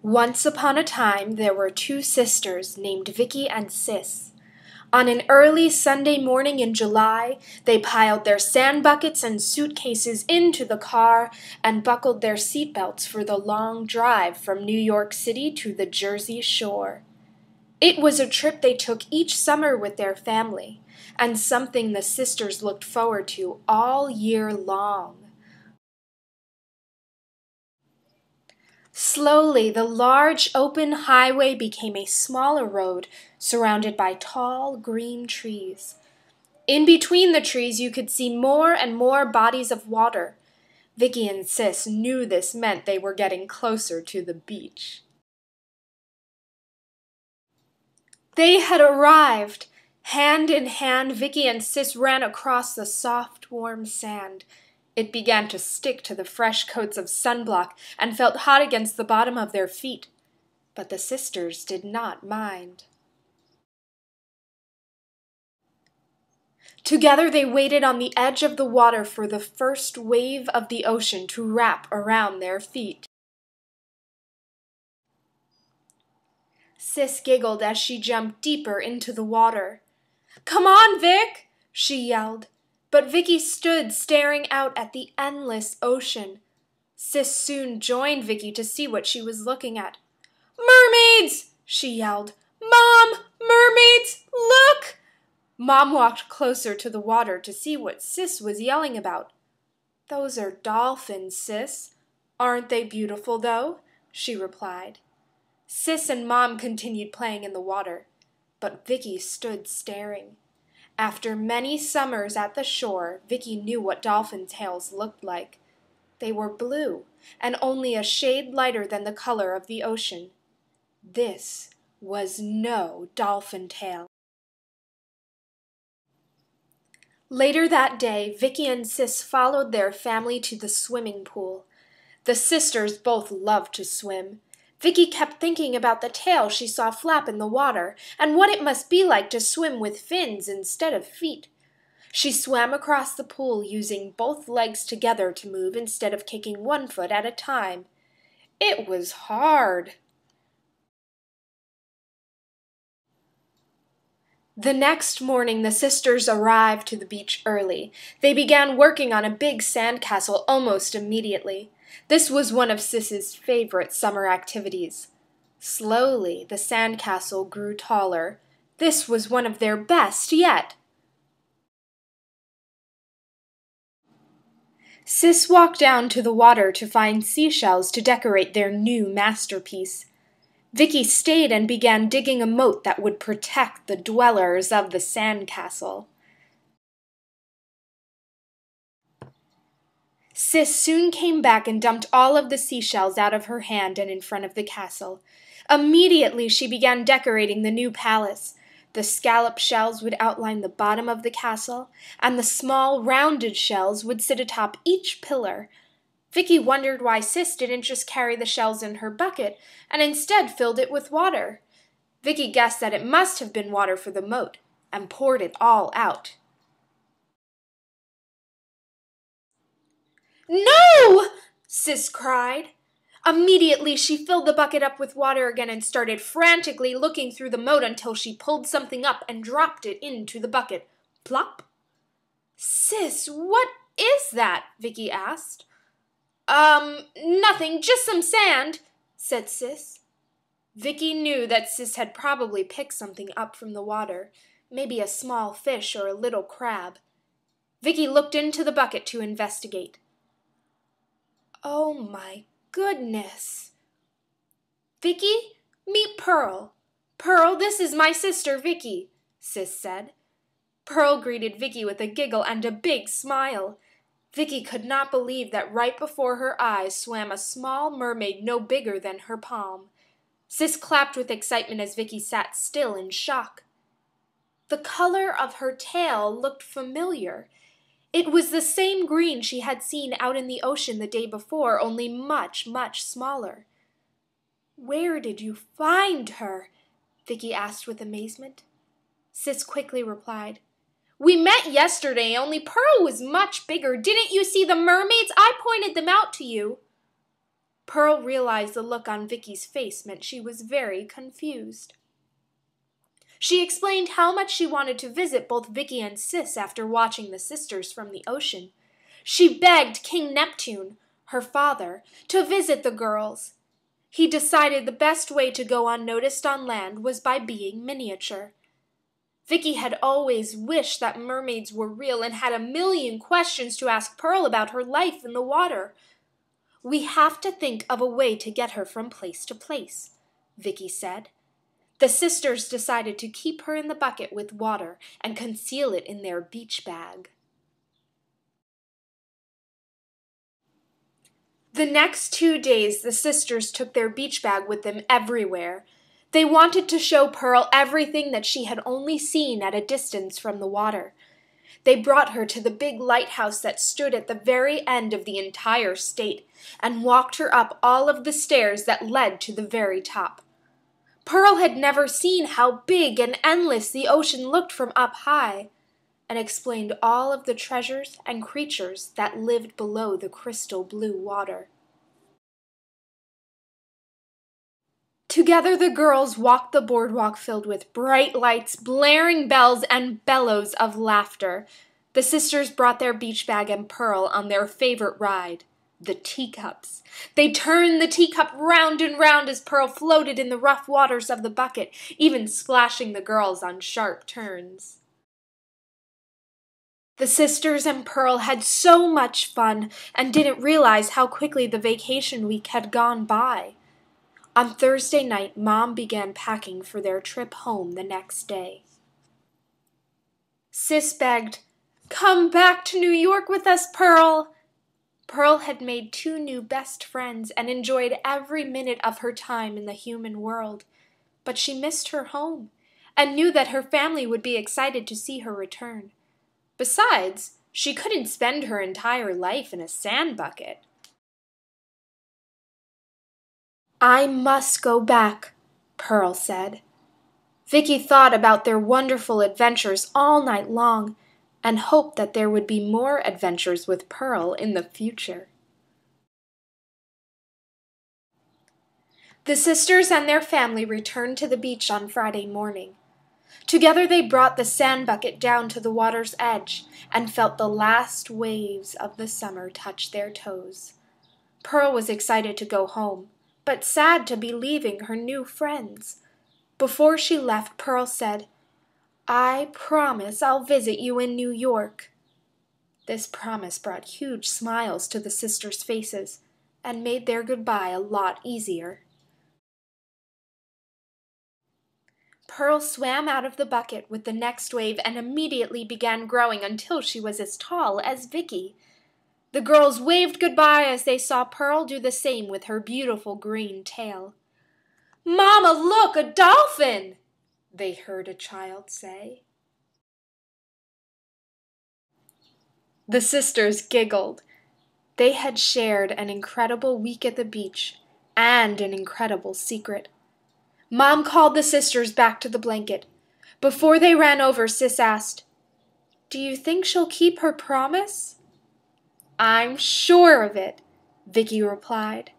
Once upon a time, there were two sisters named Vicky and Sis. On an early Sunday morning in July, they piled their sand buckets and suitcases into the car and buckled their seatbelts for the long drive from New York City to the Jersey Shore. It was a trip they took each summer with their family, and something the sisters looked forward to all year long. Slowly, the large open highway became a smaller road surrounded by tall green trees. In between the trees, you could see more and more bodies of water. Vicky and Sis knew this meant they were getting closer to the beach. They had arrived. Hand in hand, Vicky and Sis ran across the soft, warm sand. It began to stick to the fresh coats of sunblock and felt hot against the bottom of their feet. But the sisters did not mind. Together they waited on the edge of the water for the first wave of the ocean to wrap around their feet. Sis giggled as she jumped deeper into the water. "Come on, Vic!" she yelled. But Vicky stood staring out at the endless ocean. Sis soon joined Vicky to see what she was looking at. "Mermaids!" she yelled. "Mom! Mermaids! Look!" Mom walked closer to the water to see what Sis was yelling about. "Those are dolphins, Sis. Aren't they beautiful, though?" she replied. Sis and Mom continued playing in the water, but Vicky stood staring. After many summers at the shore, Vicky knew what dolphin tails looked like. They were blue, and only a shade lighter than the color of the ocean. This was no dolphin tail. Later that day, Vicky and Sis followed their family to the swimming pool. The sisters both loved to swim. Vicky kept thinking about the tail she saw flap in the water and what it must be like to swim with fins instead of feet. She swam across the pool using both legs together to move instead of kicking one foot at a time. It was hard. The next morning, the sisters arrived to the beach early. They began working on a big sandcastle almost immediately. This was one of Sis's favorite summer activities. Slowly, the sandcastle grew taller. This was one of their best yet. Sis walked down to the water to find seashells to decorate their new masterpiece. Vicky stayed and began digging a moat that would protect the dwellers of the sandcastle. Sis soon came back and dumped all of the seashells out of her hand and in front of the castle. Immediately she began decorating the new palace. The scallop shells would outline the bottom of the castle, and the small rounded shells would sit atop each pillar. Vicky wondered why Sis didn't just carry the shells in her bucket and instead filled it with water. Vicky guessed that it must have been water for the moat and poured it all out. "No!" Sis cried. Immediately she filled the bucket up with water again and started frantically looking through the moat until she pulled something up and dropped it into the bucket. Plop! "Sis, what is that?" Vicky asked. Nothing, just some sand," said Sis. Vicky knew that Sis had probably picked something up from the water, maybe a small fish or a little crab. Vicky looked into the bucket to investigate. "Oh my goodness." "Vicky, meet Pearl. Pearl, this is my sister Vicky," Sis said. Pearl greeted Vicky with a giggle and a big smile. Vicky could not believe that right before her eyes swam a small mermaid no bigger than her palm. Sis clapped with excitement as Vicky sat still in shock. The color of her tail looked familiar. It was the same green she had seen out in the ocean the day before, only much, much smaller. "Where did you find her?" Vicky asked with amazement. Sis quickly replied, "We met yesterday, only Pearl was much bigger. Didn't you see the mermaids? I pointed them out to you." Pearl realized the look on Vicky's face meant she was very confused. She explained how much she wanted to visit both Vicky and Sis after watching the sisters from the ocean. She begged King Neptune, her father, to visit the girls. He decided the best way to go unnoticed on land was by being miniature. Vicky had always wished that mermaids were real and had a million questions to ask Pearl about her life in the water. "We have to think of a way to get her from place to place," Vicky said. The sisters decided to keep her in the bucket with water and conceal it in their beach bag. The next 2 days, the sisters took their beach bag with them everywhere. They wanted to show Pearl everything that she had only seen at a distance from the water. They brought her to the big lighthouse that stood at the very end of the entire state and walked her up all of the stairs that led to the very top. Pearl had never seen how big and endless the ocean looked from up high, and explained all of the treasures and creatures that lived below the crystal blue water. Together the girls walked the boardwalk filled with bright lights, blaring bells, and bellows of laughter. The sisters brought their beach bag and Pearl on their favorite ride, the teacups. They turned the teacup round and round as Pearl floated in the rough waters of the bucket, even splashing the girls on sharp turns. The sisters and Pearl had so much fun and didn't realize how quickly the vacation week had gone by. On Thursday night, Mom began packing for their trip home the next day. Sis begged, "Come back to New York with us, Pearl." Pearl had made 2 new best friends and enjoyed every minute of her time in the human world, but she missed her home and knew that her family would be excited to see her return. Besides, she couldn't spend her entire life in a sand bucket. "I must go back," Pearl said. Vicky thought about their wonderful adventures all night long and hoped that there would be more adventures with Pearl in the future. The sisters and their family returned to the beach on Friday morning. Together they brought the sand bucket down to the water's edge and felt the last waves of the summer touch their toes. Pearl was excited to go home, but sad to be leaving her new friends. Before she left, Pearl said, "I promise I'll visit you in New York." This promise brought huge smiles to the sisters' faces and made their goodbye a lot easier. Pearl swam out of the bucket with the next wave and immediately began growing until she was as tall as Vicky. The girls waved goodbye as they saw Pearl do the same with her beautiful green tail. "Mama, look, a dolphin!" they heard a child say. The sisters giggled. They had shared an incredible week at the beach and an incredible secret. Mom called the sisters back to the blanket. Before they ran over, Sis asked, "Do you think she'll keep her promise?" "I'm sure of it," Vicky replied.